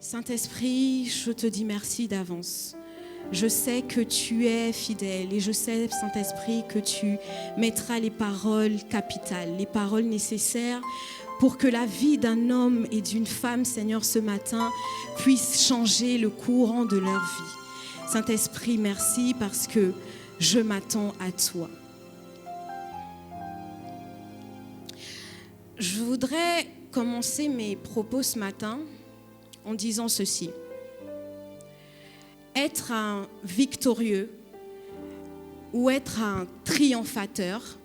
Saint-Esprit, je te dis merci d'avance. Je sais que tu es fidèle et je sais, Saint-Esprit, que tu mettras les paroles capitales, les paroles nécessaires pour que la vie d'un homme et d'une femme, Seigneur, ce matin, puisse changer le courant de leur vie. Saint-Esprit, merci parce que je m'attends à toi. Je voudrais commencer mes propos ce matin en disant ceci. Être un victorieux ou être un triomphateur,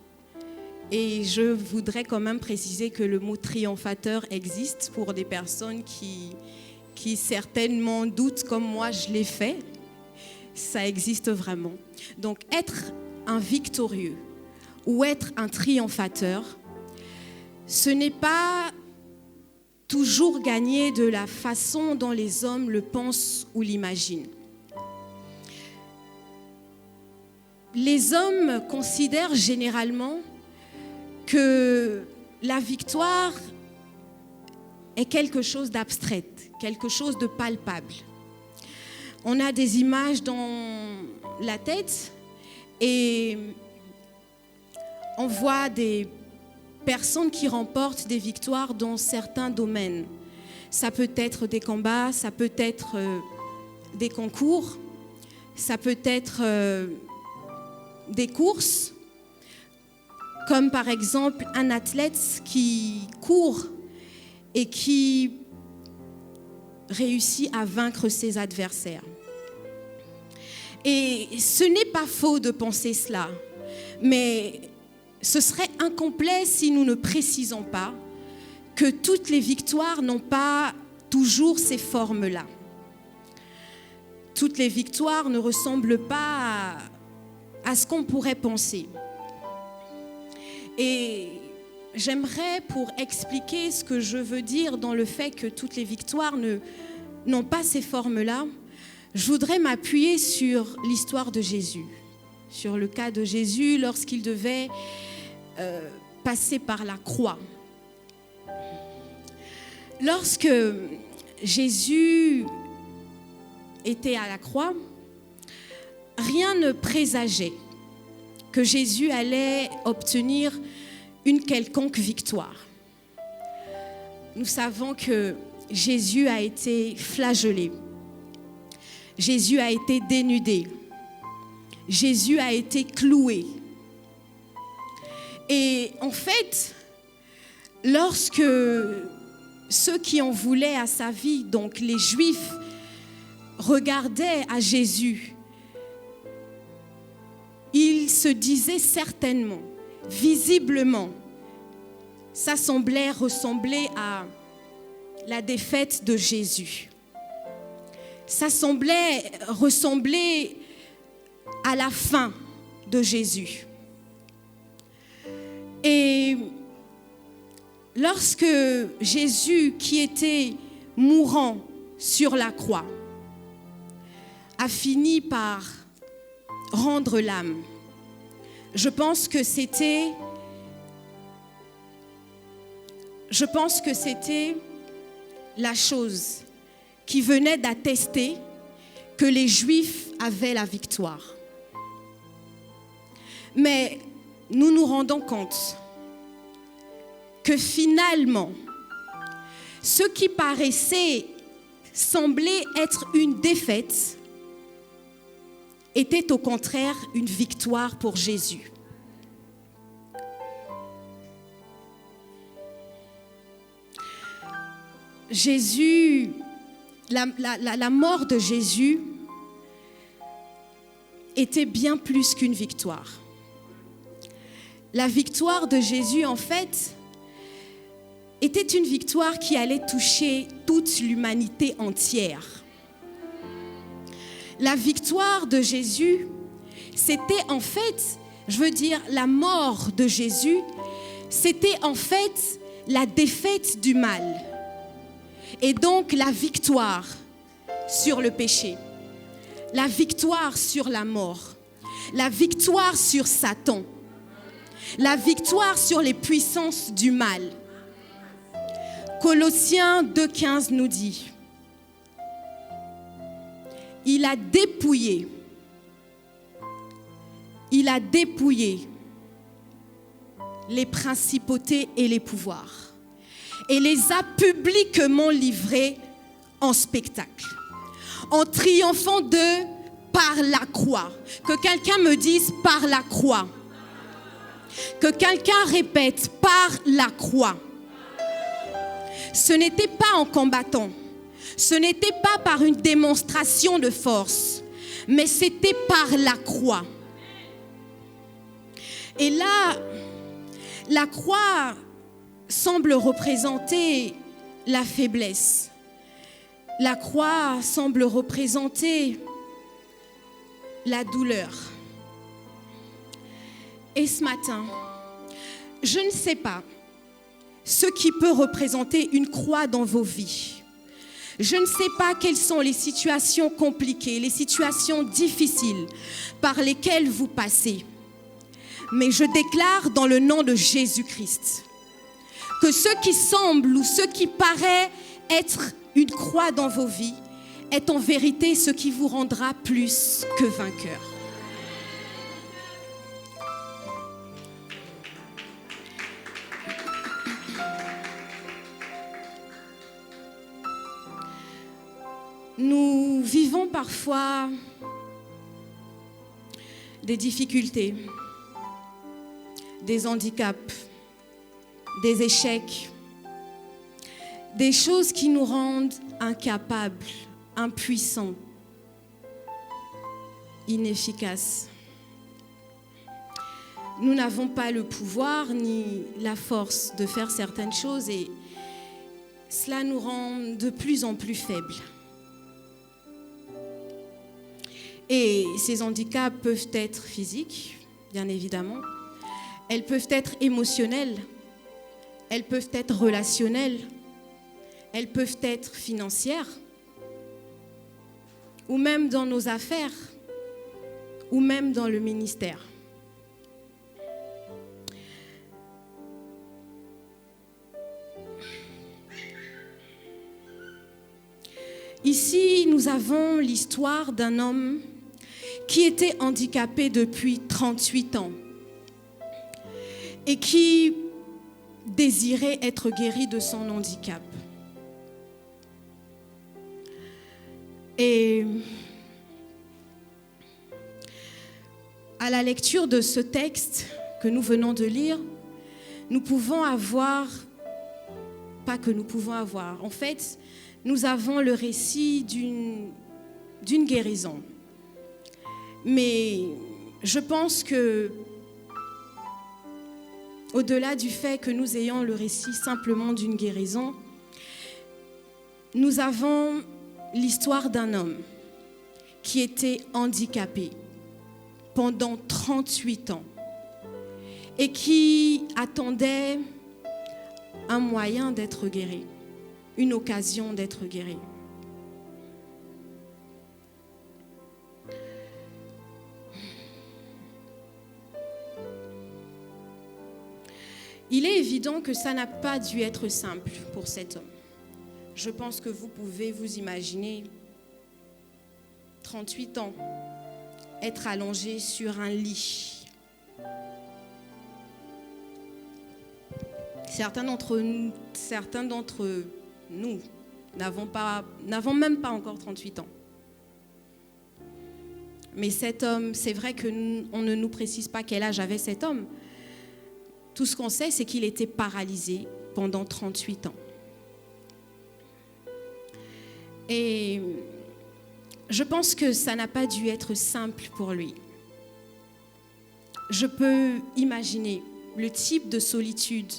et je voudrais quand même préciser que le mot triomphateur existe pour des personnes qui certainement doutent comme moi je l'ai fait, ça existe vraiment. Donc être un victorieux ou être un triomphateur, ce n'est pas toujours gagné de la façon dont les hommes le pensent ou l'imaginent. Les hommes considèrent généralement que la victoire est quelque chose d'abstrait, quelque chose de palpable. On a des images dans la tête et on voit des personnes qui remportent des victoires dans certains domaines. Ça peut être des combats, ça peut être des concours, ça peut être des courses, comme par exemple un athlète qui court et qui réussit à vaincre ses adversaires. Et ce n'est pas faux de penser cela, mais ce serait incomplet si nous ne précisons pas que toutes les victoires n'ont pas toujours ces formes-là. Toutes les victoires ne ressemblent pas à ce qu'on pourrait penser. Et j'aimerais, pour expliquer ce que je veux dire dans le fait que toutes les victoires n'ont pas ces formes-là, je voudrais m'appuyer sur l'histoire de Jésus, sur le cas de Jésus lorsqu'il devait passer par la croix. Lorsque Jésus était à la croix, rien ne présageait que Jésus allait obtenir une quelconque victoire. Nous savons que Jésus a été flagellé, Jésus a été dénudé, Jésus a été cloué. Et en fait, lorsque ceux qui en voulaient à sa vie, donc les Juifs, regardaient à Jésus, ils se disaient certainement, visiblement, ça semblait ressembler à la défaite de Jésus. Ça semblait ressembler à la fin de Jésus. Et lorsque Jésus, qui était mourant sur la croix, a fini par rendre l'âme, je pense que c'était la chose qui venait d'attester que les Juifs avaient la victoire. Mais nous nous rendons compte que finalement, ce qui paraissait sembler être une défaite était au contraire une victoire pour Jésus. Jésus, la mort de Jésus était bien plus qu'une victoire. La victoire de Jésus, en fait, était une victoire qui allait toucher toute l'humanité entière. La victoire de Jésus, c'était en fait, la mort de Jésus, c'était en fait la défaite du mal. Et donc la victoire sur le péché, la victoire sur la mort, la victoire sur Satan, la victoire sur les puissances du mal. Colossiens 2,15 nous dit: il a dépouillé les principautés et les pouvoirs et les a publiquement livrés en spectacle, en triomphant d'eux par la croix. Que quelqu'un me dise par la croix. Que quelqu'un répète par la croix. Ce n'était pas en combattant, ce n'était pas par une démonstration de force, mais c'était par la croix. Et là, la croix semble représenter la faiblesse. La croix semble représenter la douleur. Et ce matin, je ne sais pas ce qui peut représenter une croix dans vos vies. Je ne sais pas quelles sont les situations compliquées, les situations difficiles par lesquelles vous passez. Mais je déclare dans le nom de Jésus-Christ que ce qui semble ou ce qui paraît être une croix dans vos vies est en vérité ce qui vous rendra plus que vainqueur. Nous vivons parfois des difficultés, des handicaps, des échecs, des choses qui nous rendent incapables, impuissants, inefficaces. Nous n'avons pas le pouvoir ni la force de faire certaines choses et cela nous rend de plus en plus faibles. Et ces handicaps peuvent être physiques, bien évidemment. Elles peuvent être émotionnelles. Elles peuvent être relationnelles. Elles peuvent être financières. Ou même dans nos affaires. Ou même dans le ministère. Ici, nous avons l'histoire d'un homme qui était handicapé depuis 38 ans et qui désirait être guéri de son handicap. Et à la lecture de ce texte que nous venons de lire, nous pouvons avoir, pas que nous pouvons avoir, en fait, nous avons le récit d'une guérison. Mais je pense que, au-delà du fait que nous ayons le récit simplement d'une guérison, nous avons l'histoire d'un homme qui était handicapé pendant 38 ans et qui attendait un moyen d'être guéri, une occasion d'être guéri. Il est évident que ça n'a pas dû être simple pour cet homme. Je pense que vous pouvez vous imaginer 38 ans, être allongé sur un lit. Certains d'entre nous n'avons même pas encore 38 ans. Mais cet homme, c'est vrai qu'on ne nous précise pas quel âge avait cet homme. Tout ce qu'on sait, c'est qu'il était paralysé pendant 38 ans. Et je pense que ça n'a pas dû être simple pour lui. Je peux imaginer le type de solitude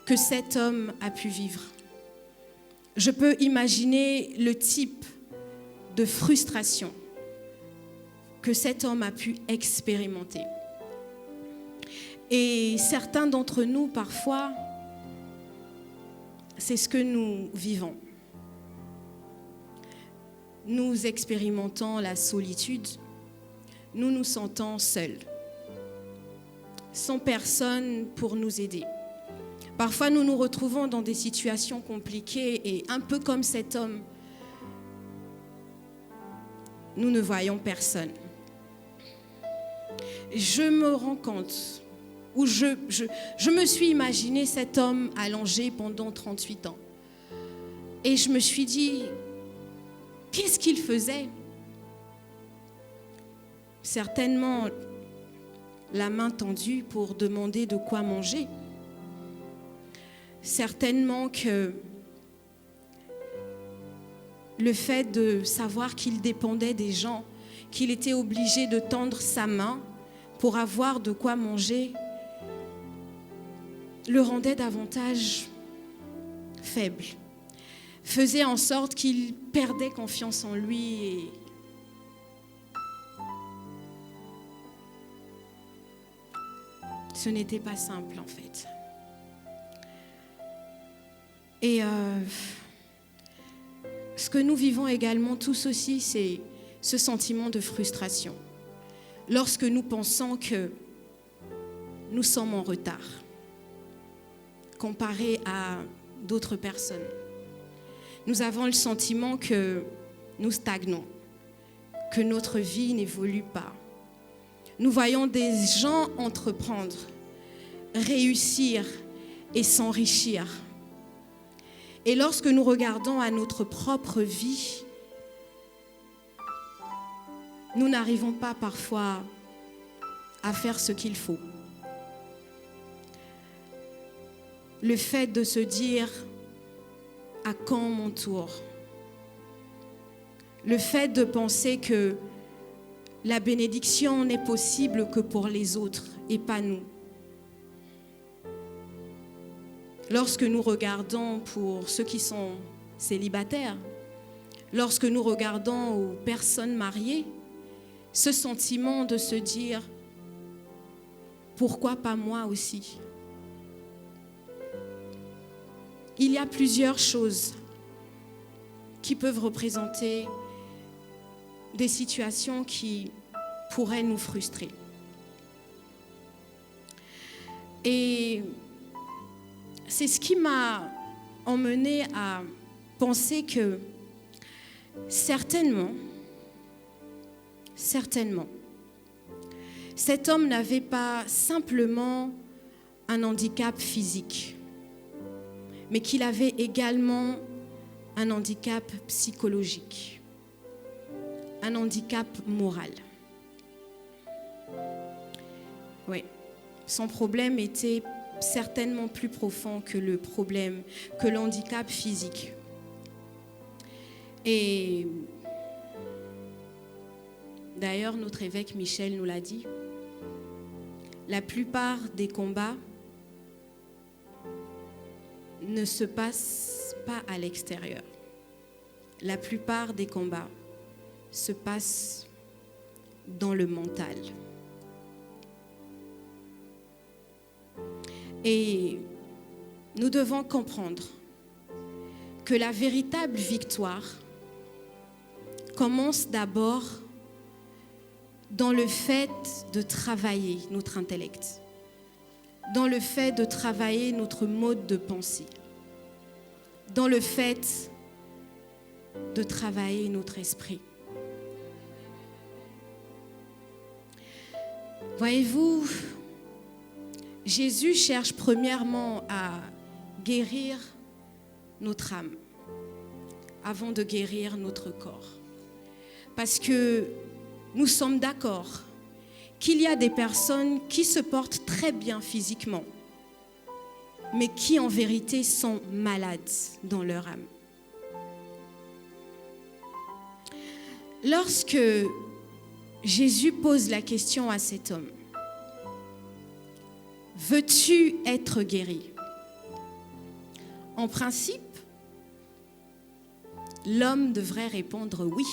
que cet homme a pu vivre. Je peux imaginer le type de frustration que cet homme a pu expérimenter. Et certains d'entre nous, parfois, c'est ce que nous vivons. Nous expérimentons la solitude, nous nous sentons seuls, sans personne pour nous aider. Parfois, nous nous retrouvons dans des situations compliquées et un peu comme cet homme, nous ne voyons personne. Je me rends compte, ou je me suis imaginé cet homme allongé pendant 38 ans. Et je me suis dit, qu'est-ce qu'il faisait? Certainement la main tendue pour demander de quoi manger. Certainement que le fait de savoir qu'il dépendait des gens, qu'il était obligé de tendre sa main pour avoir de quoi manger, le rendait davantage faible, faisait en sorte qu'il perdait confiance en lui et ce n'était pas simple en fait. Et ce que nous vivons également tous aussi, c'est ce sentiment de frustration. Lorsque nous pensons que nous sommes en retard, comparé à d'autres personnes, nous avons le sentiment que nous stagnons, que notre vie n'évolue pas. Nous voyons des gens entreprendre, réussir et s'enrichir. Et lorsque nous regardons à notre propre vie, nous n'arrivons pas parfois à faire ce qu'il faut. Le fait de se dire « à quand mon tour ?» Le fait de penser que la bénédiction n'est possible que pour les autres et pas nous. Lorsque nous regardons pour ceux qui sont célibataires, lorsque nous regardons aux personnes mariées, ce sentiment de se dire « pourquoi pas moi aussi ?» Il y a plusieurs choses qui peuvent représenter des situations qui pourraient nous frustrer. Et c'est ce qui m'a emmené à penser que certainement, cet homme n'avait pas simplement un handicap physique, mais qu'il avait également un handicap psychologique, un handicap moral. Oui, son problème était certainement plus profond que que l'handicap physique. Et d'ailleurs, notre évêque Michel nous l'a dit, la plupart des combats ne se passent pas à l'extérieur. La plupart des combats se passent dans le mental. Et nous devons comprendre que la véritable victoire commence d'abord dans le fait de travailler notre intellect, dans le fait de travailler notre mode de pensée, dans le fait de travailler notre esprit. Voyez-vous, Jésus cherche premièrement à guérir notre âme avant de guérir notre corps. Parce que nous sommes d'accord qu'il y a des personnes qui se portent très bien physiquement, mais qui en vérité sont malades dans leur âme. Lorsque Jésus pose la question à cet homme, « Veux-tu être guéri ?» En principe, l'homme devrait répondre oui.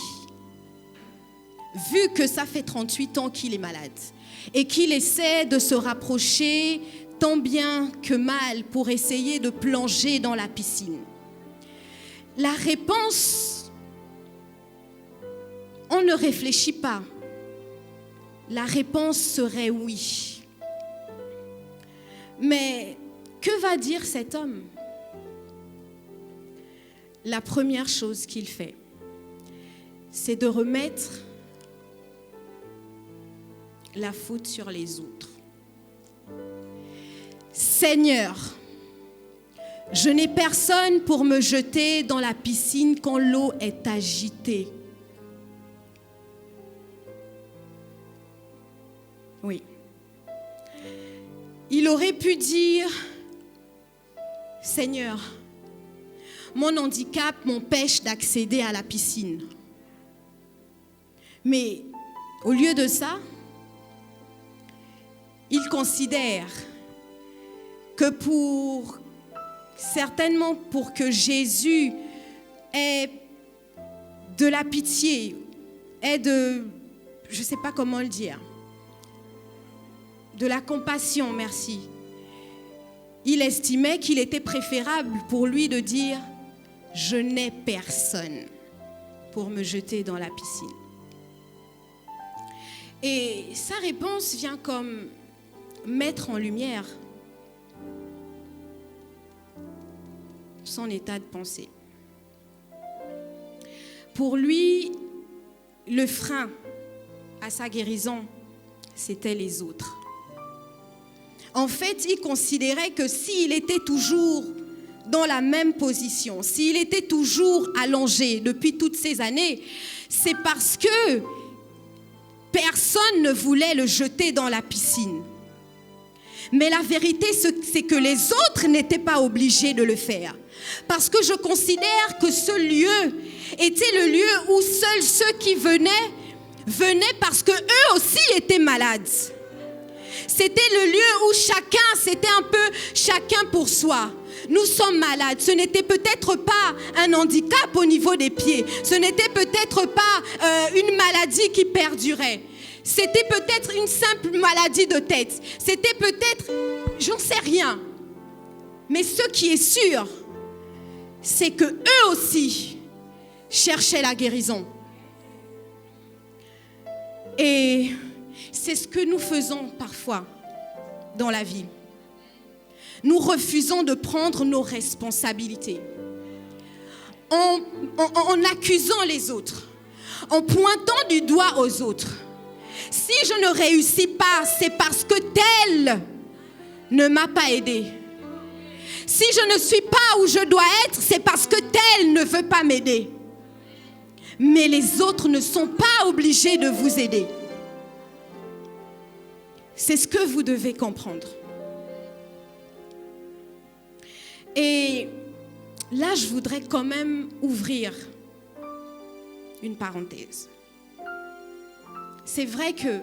Vu que ça fait 38 ans qu'il est malade et qu'il essaie de se rapprocher tant bien que mal pour essayer de plonger dans la piscine. La réponse, on ne réfléchit pas. La réponse serait oui. Mais que va dire cet homme ? La première chose qu'il fait, c'est de remettre la faute sur les autres. Seigneur, je n'ai personne pour me jeter dans la piscine quand l'eau est agitée. Oui. Il aurait pu dire, Seigneur, mon handicap m'empêche d'accéder à la piscine. Mais au lieu de ça, il considère que certainement pour que Jésus ait de la pitié, ait de, je ne sais pas comment le dire, de la compassion, merci. Il estimait qu'il était préférable pour lui de dire « Je n'ai personne pour me jeter dans la piscine ». Et sa réponse vient comme mettre en lumière son état de pensée. Pour lui, le frein à sa guérison, c'était les autres. En fait, il considérait que s'il était toujours dans la même position, s'il était toujours allongé depuis toutes ces années, c'est parce que personne ne voulait le jeter dans la piscine. Mais la vérité, c'est que les autres n'étaient pas obligés de le faire. Parce que je considère que ce lieu était le lieu où seuls ceux qui venaient parce qu'eux aussi étaient malades. C'était le lieu où c'était un peu chacun pour soi. Nous sommes malades. Ce n'était peut-être pas un handicap au niveau des pieds. Ce n'était peut-être pas une maladie qui perdurait. C'était peut-être une simple maladie de tête. C'était peut-être, j'en sais rien. Mais ce qui est sûr, c'est que eux aussi cherchaient la guérison. Et c'est ce que nous faisons parfois dans la vie. Nous refusons de prendre nos responsabilités en accusant les autres, en pointant du doigt aux autres. Si je ne réussis pas, c'est parce que tel ne m'a pas aidé. Si je ne suis pas où je dois être, c'est parce que tel ne veut pas m'aider. Mais les autres ne sont pas obligés de vous aider. C'est ce que vous devez comprendre. Et là, je voudrais quand même ouvrir une parenthèse. C'est vrai que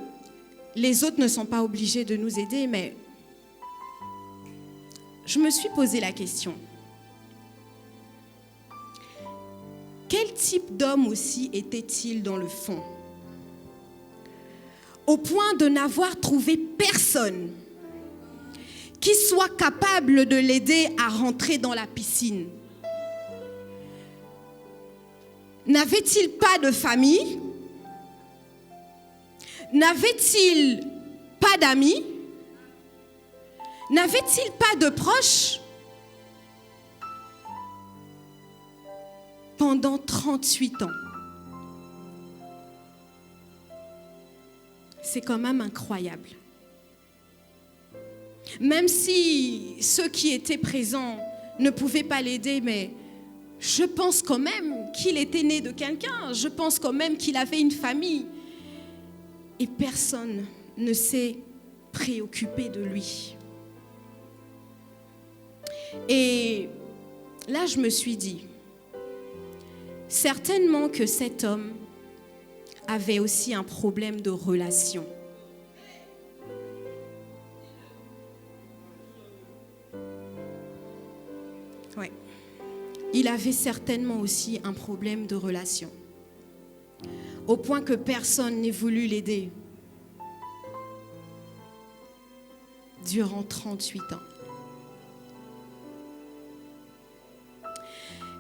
les autres ne sont pas obligés de nous aider, mais je me suis posé la question. Quel type d'homme aussi était-il dans le fond? Au point de n'avoir trouvé personne qui soit capable de l'aider à rentrer dans la piscine. N'avait-il pas de famille? N'avait-il pas d'amis? N'avait-il pas de proches? Pendant 38 ans. C'est quand même incroyable. Même si ceux qui étaient présents ne pouvaient pas l'aider, mais je pense quand même qu'il était né de quelqu'un. Je pense quand même qu'il avait une famille. Et personne ne s'est préoccupé de lui. Et là, je me suis dit, certainement que cet homme avait aussi un problème de relation. Ouais. Il avait certainement aussi un problème de relation. Au point que personne n'ait voulu l'aider durant 38 ans.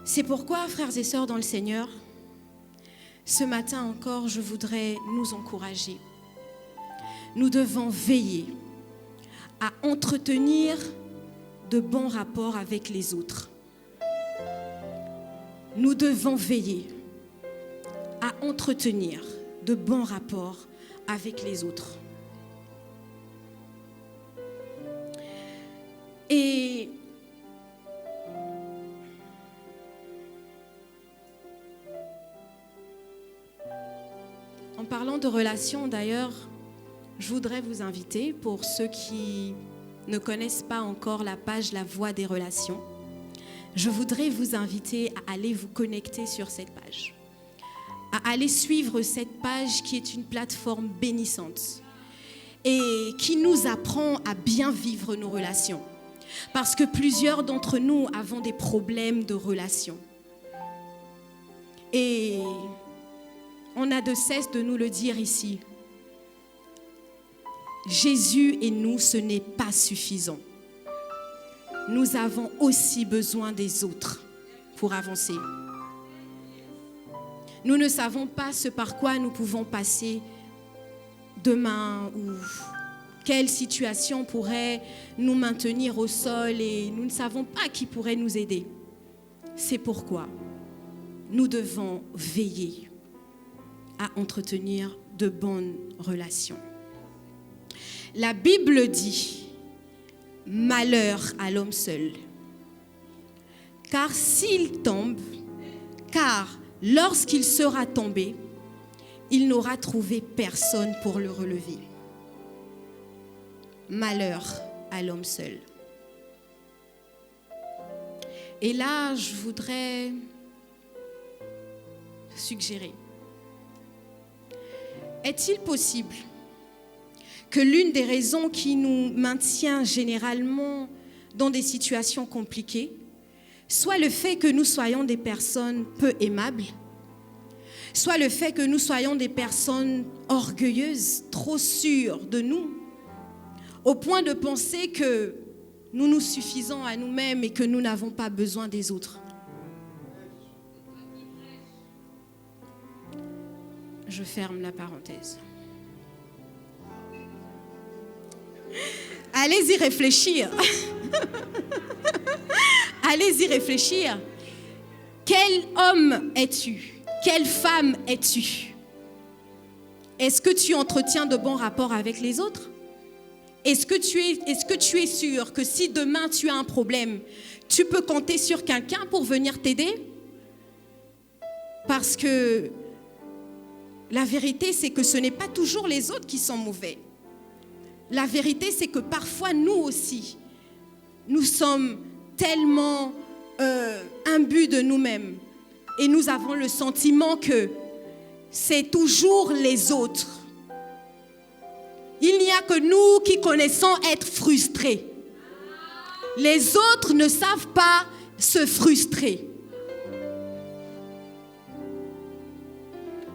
C'est pourquoi, frères et sœurs dans le Seigneur, ce matin encore, je voudrais nous encourager. Nous devons veiller à entretenir de bons rapports avec les autres. Nous devons veiller à entretenir de bons rapports avec les autres. parlant de relations, d'ailleurs, je voudrais vous inviter, pour ceux qui ne connaissent pas encore la page La Voix des relations, je voudrais vous inviter à aller vous connecter sur cette page, à aller suivre cette page qui est une plateforme bénissante et qui nous apprend à bien vivre nos relations. Parce que plusieurs d'entre nous avons des problèmes de relations. Et on a de cesse de nous le dire ici. Jésus et nous, ce n'est pas suffisant. Nous avons aussi besoin des autres pour avancer. Nous ne savons pas ce par quoi nous pouvons passer demain ou quelle situation pourrait nous maintenir au sol et nous ne savons pas qui pourrait nous aider. C'est pourquoi nous devons veiller à entretenir de bonnes relations. La Bible dit « Malheur à l'homme seul, car s'il tombe, car lorsqu'il sera tombé, il n'aura trouvé personne pour le relever. » Malheur à l'homme seul. Et là, je voudrais suggérer, est-il possible que l'une des raisons qui nous maintient généralement dans des situations compliquées soit le fait que nous soyons des personnes peu aimables, soit le fait que nous soyons des personnes orgueilleuses, trop sûres de nous, au point de penser que nous nous suffisons à nous-mêmes et que nous n'avons pas besoin des autres. Je ferme la parenthèse. Allez-y réfléchir. Allez-y réfléchir. Quel homme es-tu? Quelle femme es-tu? Est-ce que tu entretiens de bons rapports avec les autres? Est-ce que tu es sûr que si demain tu as un problème, tu peux compter sur quelqu'un pour venir t'aider? Parce que la vérité, c'est que ce n'est pas toujours les autres qui sont mauvais. La vérité, c'est que parfois, nous aussi, nous sommes tellement imbus de nous-mêmes et nous avons le sentiment que c'est toujours les autres. Il n'y a que nous qui connaissons être frustrés. Les autres ne savent pas se frustrer.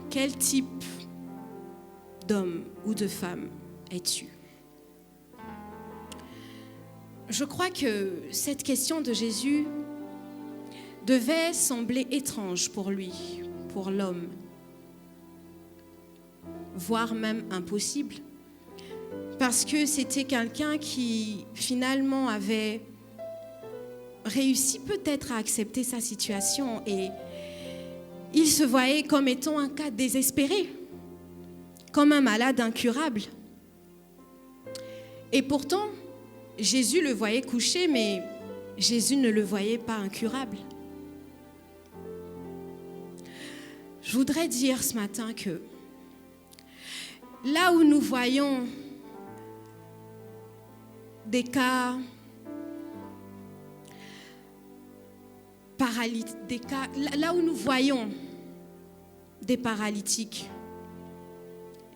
Quel type d'homme ou de femme es-tu? Je crois que cette question de Jésus devait sembler étrange pour lui, pour l'homme, voire même impossible, parce que c'était quelqu'un qui finalement avait réussi peut-être à accepter sa situation et il se voyait comme étant un cas désespéré, comme un malade incurable. Et pourtant, Jésus le voyait couché, mais Jésus ne le voyait pas incurable. Je voudrais dire ce matin que là où nous voyons des cas paralytiques, là où nous voyons des paralytiques,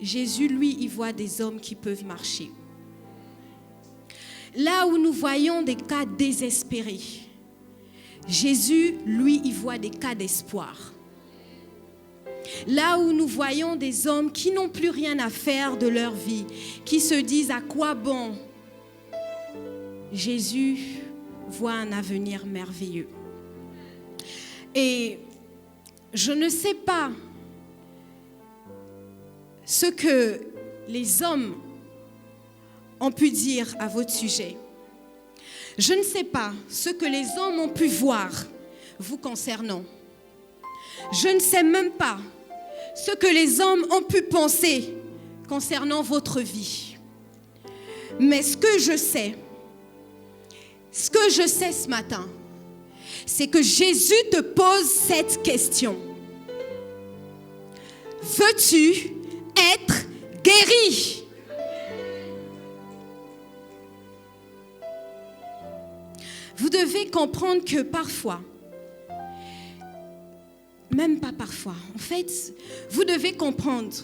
Jésus, lui, il voit des hommes qui peuvent marcher. Là où nous voyons des cas désespérés, Jésus, lui, il voit des cas d'espoir. Là où nous voyons des hommes qui n'ont plus rien à faire de leur vie, qui se disent à quoi bon, Jésus voit un avenir merveilleux. Et je ne sais pas ce que les hommes ont pu dire à votre sujet. Je ne sais pas ce que les hommes ont pu voir vous concernant. Je ne sais même pas ce que les hommes ont pu penser concernant votre vie. Mais ce que je sais ce matin, c'est que Jésus te pose cette question. Veux-tu être guéri. Vous devez comprendre que parfois, même pas parfois, en fait, vous devez comprendre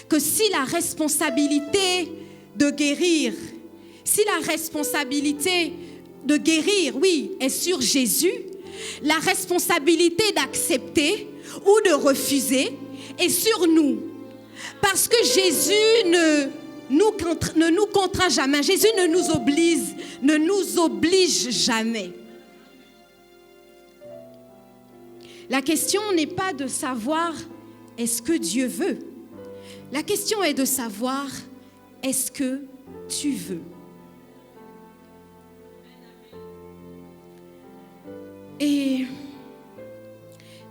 que si la responsabilité de guérir, oui, est sur Jésus, la responsabilité d'accepter ou de refuser est sur nous. Parce que Jésus ne nous contraint jamais. Jésus ne nous oblige jamais. La question n'est pas de savoir est-ce que Dieu veut. La question est de savoir est-ce que tu veux. Et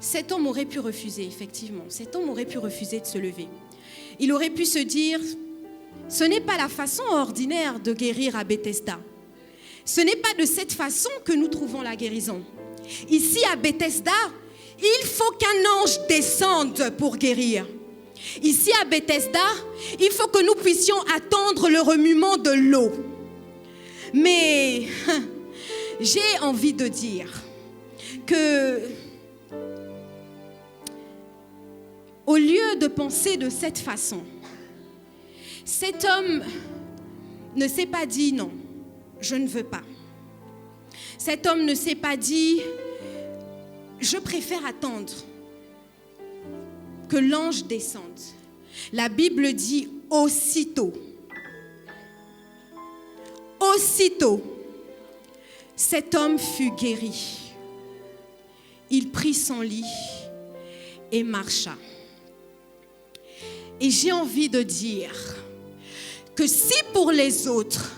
cet homme aurait pu refuser, effectivement. Cet homme aurait pu refuser de se lever. Il aurait pu se dire, ce n'est pas la façon ordinaire de guérir à Bethesda. Ce n'est pas de cette façon que nous trouvons la guérison. Ici à Bethesda, il faut qu'un ange descende pour guérir. Ici à Bethesda, il faut que nous puissions attendre le remuement de l'eau. Mais j'ai envie de dire que au lieu de penser de cette façon, cet homme ne s'est pas dit non, je ne veux pas. Cet homme ne s'est pas dit je préfère attendre que l'ange descende. La Bible dit aussitôt, cet homme fut guéri. Il prit son lit et marcha. Et j'ai envie de dire que si pour les autres,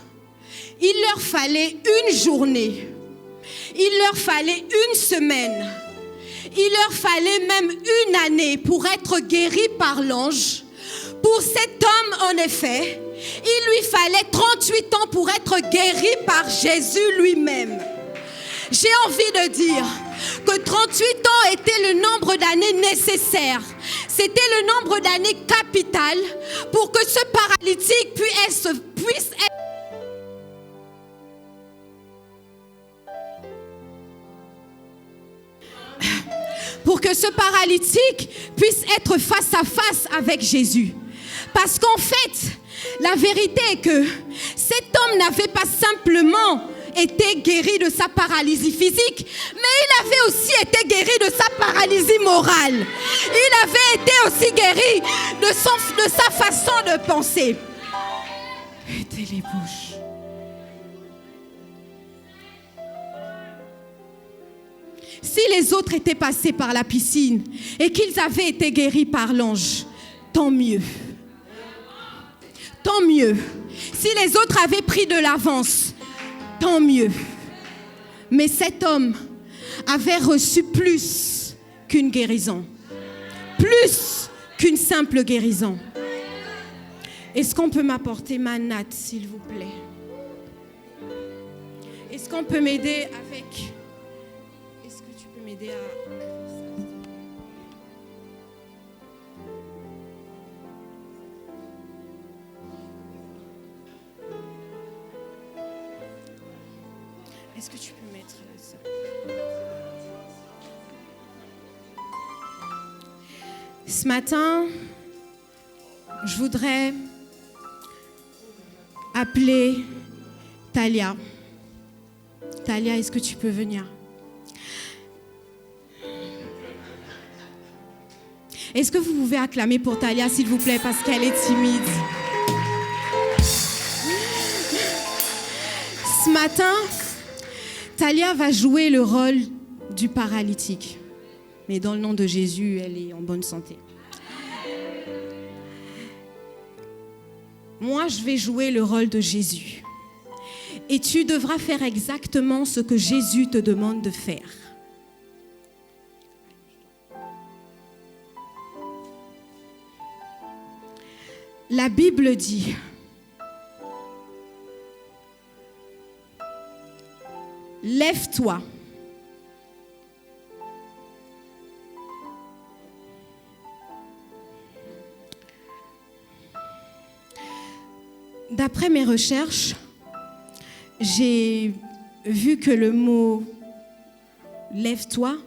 il leur fallait une journée, il leur fallait une semaine, il leur fallait même une année pour être guéris par l'ange, pour cet homme, en effet, il lui fallait 38 ans pour être guéri par Jésus lui-même. J'ai envie de dire que 38 ans était le nombre d'années nécessaires. C'était le nombre d'années capitales pour que ce paralytique puisse être face à face avec Jésus. Parce qu'en fait, la vérité est que cet homme n'avait pas simplement été guéri de sa paralysie physique, mais il avait aussi été guéri de sa paralysie morale. Il avait été aussi guéri de sa façon de penser. Mettez les bouches. Si les autres étaient passés par la piscine et qu'ils avaient été guéris par l'ange, tant mieux. Tant mieux. Si les autres avaient pris de l'avance, tant mieux. Mais cet homme avait reçu plus qu'une guérison. Plus qu'une simple guérison. Est-ce qu'on peut m'apporter ma natte, s'il vous plaît? Est-ce qu'on peut m'aider avec... Est-ce que tu peux m'aider à... Est-ce que tu peux mettre ça? Ce matin, je voudrais appeler Talia. Talia, est-ce que tu peux venir? Est-ce que vous pouvez acclamer pour Talia, s'il vous plaît, parce qu'elle est timide? Ce matin, Talia va jouer le rôle du paralytique. Mais dans le nom de Jésus, elle est en bonne santé. Moi, je vais jouer le rôle de Jésus. Et tu devras faire exactement ce que Jésus te demande de faire. La Bible dit... Lève-toi. D'après mes recherches, j'ai vu que le mot « lève-toi »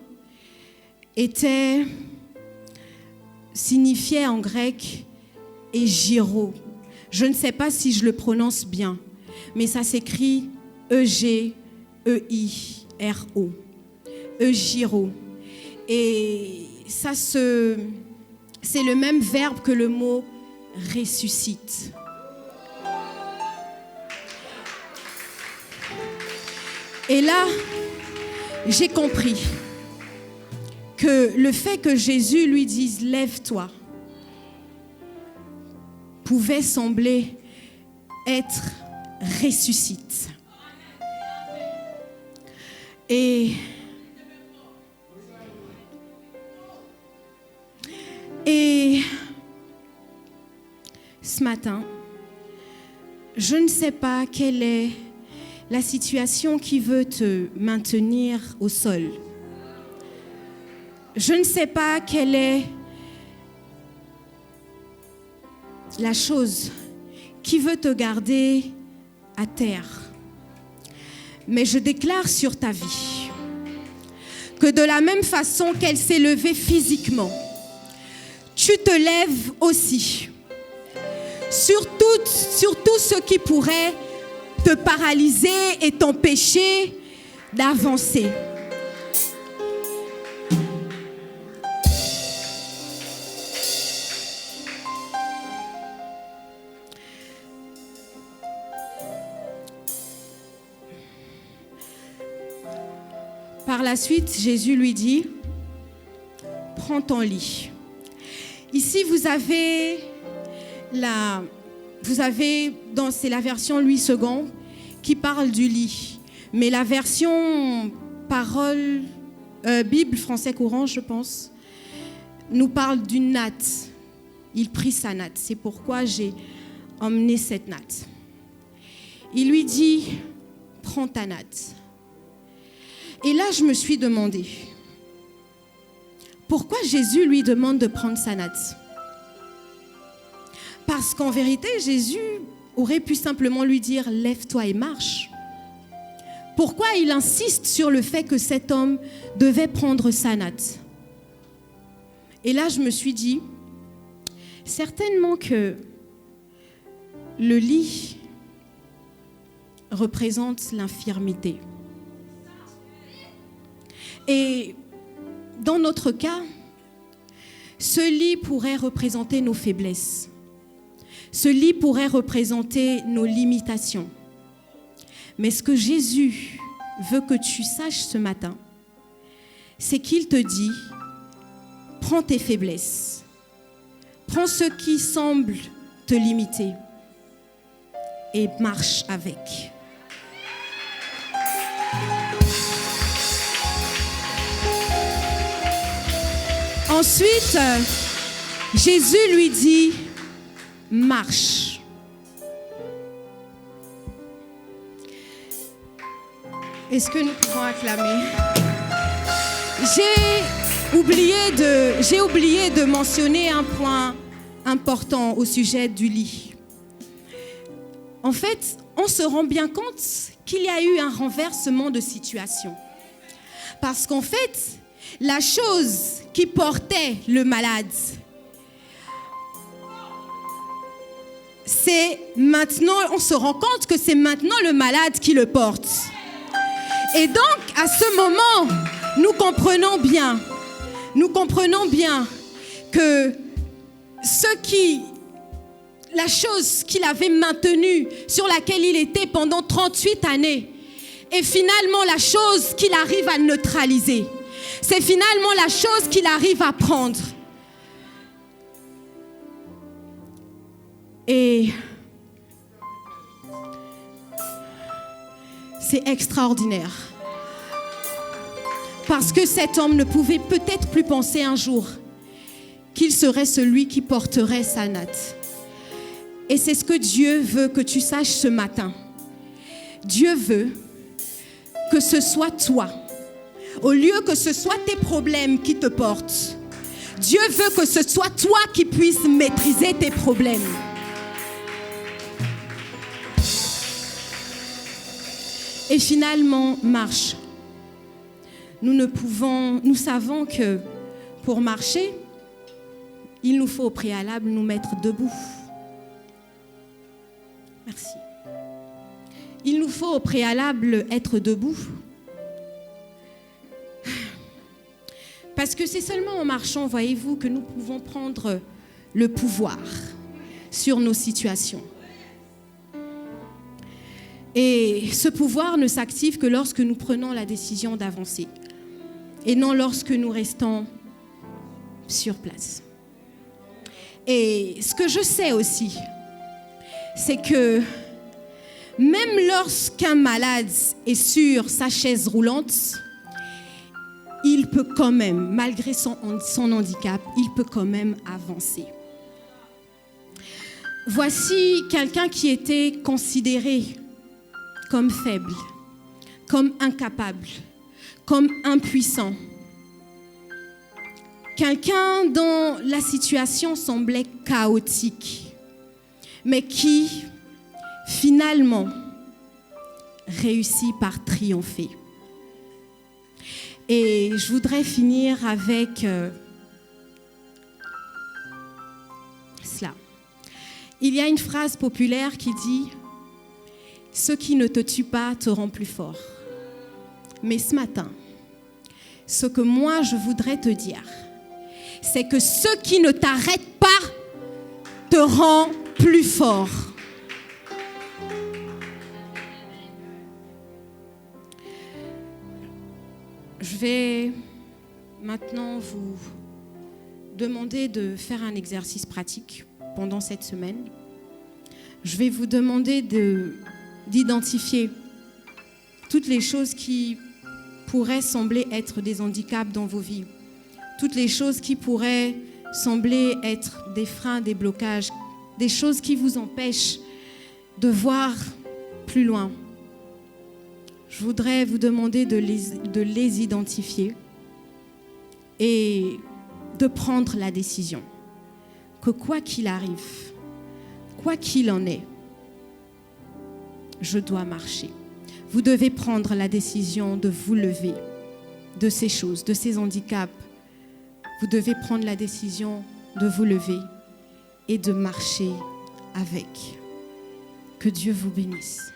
signifiait en grec « egiro ». Je ne sais pas si je le prononce bien, mais ça s'écrit E-G-E-I-R-O. Egiro. Et ça, c'est le même verbe que le mot « ressuscite ». Et là, j'ai compris que le fait que Jésus lui dise « lève-toi » pouvait sembler être « ressuscite ». Et ce matin, je ne sais pas quelle est la situation qui veut te maintenir au sol. Je ne sais pas quelle est la chose qui veut te garder à terre. Mais je déclare sur ta vie que de la même façon qu'elle s'est levée physiquement, tu te lèves aussi sur tout ce qui pourrait te paralyser et t'empêcher d'avancer. Par la suite, Jésus lui dit, « Prends ton lit. » Ici, c'est la version Louis II qui parle du lit. Mais la version Bible français courant, je pense, nous parle d'une natte. Il prit sa natte. C'est pourquoi j'ai emmené cette natte. Il lui dit, « Prends ta natte. » Et là, je me suis demandé, pourquoi Jésus lui demande de prendre sa natte? Parce qu'en vérité, Jésus aurait pu simplement lui dire « Lève-toi et marche ». Pourquoi il insiste sur le fait que cet homme devait prendre sa natte? Et là, je me suis dit, certainement que le lit représente l'infirmité. Et dans notre cas, ce lit pourrait représenter nos faiblesses. Ce lit pourrait représenter nos limitations. Mais ce que Jésus veut que tu saches ce matin, c'est qu'il te dit, prends tes faiblesses, prends ce qui semble te limiter et marche avec. Ensuite, Jésus lui dit, marche. Est-ce que nous pouvons acclamer? J'ai oublié de mentionner un point important au sujet du lit. En fait, on se rend bien compte qu'il y a eu un renversement de situation. Parce qu'en fait, la chose qui portait le malade, c'est maintenant, on se rend compte que c'est maintenant le malade qui le porte. Et donc, à ce moment, nous comprenons bien que la chose qu'il avait maintenue, sur laquelle il était pendant 38 années, est finalement la chose qu'il arrive à neutraliser. C'est finalement la chose qu'il arrive à prendre. Et c'est extraordinaire. Parce que cet homme ne pouvait peut-être plus penser un jour qu'il serait celui qui porterait sa natte. Et c'est ce que Dieu veut que tu saches ce matin. Dieu veut que ce soit toi, au lieu que ce soit tes problèmes qui te portent. Dieu veut que ce soit toi qui puisses maîtriser tes problèmes. et finalement marche. Nous savons que pour marcher, il nous faut au préalable nous mettre debout. Merci. Il nous faut au préalable être debout. Parce que c'est seulement en marchant, voyez-vous, que nous pouvons prendre le pouvoir sur nos situations. Et ce pouvoir ne s'active que lorsque nous prenons la décision d'avancer et non lorsque nous restons sur place. Et ce que je sais aussi, c'est que même lorsqu'un malade est sur sa chaise roulante, il peut quand même, malgré son handicap, il peut quand même avancer. Voici quelqu'un qui était considéré comme faible, comme incapable, comme impuissant. Quelqu'un dont la situation semblait chaotique, mais qui, finalement, réussit par triompher. Et je voudrais finir avec cela. Il y a une phrase populaire qui dit « Ce qui ne te tue pas te rend plus fort ». Mais ce matin, ce que moi je voudrais te dire, c'est que ce qui ne t'arrête pas te rend plus fort. Je vais maintenant vous demander de faire un exercice pratique pendant cette semaine. Je vais vous demander d'identifier toutes les choses qui pourraient sembler être des handicaps dans vos vies, toutes les choses qui pourraient sembler être des freins, des blocages, des choses qui vous empêchent de voir plus loin. Je voudrais vous demander de les identifier et de prendre la décision que quoi qu'il arrive, quoi qu'il en est, je dois marcher. Vous devez prendre la décision de vous lever de ces choses, de ces handicaps. Vous devez prendre la décision de vous lever et de marcher avec. Que Dieu vous bénisse.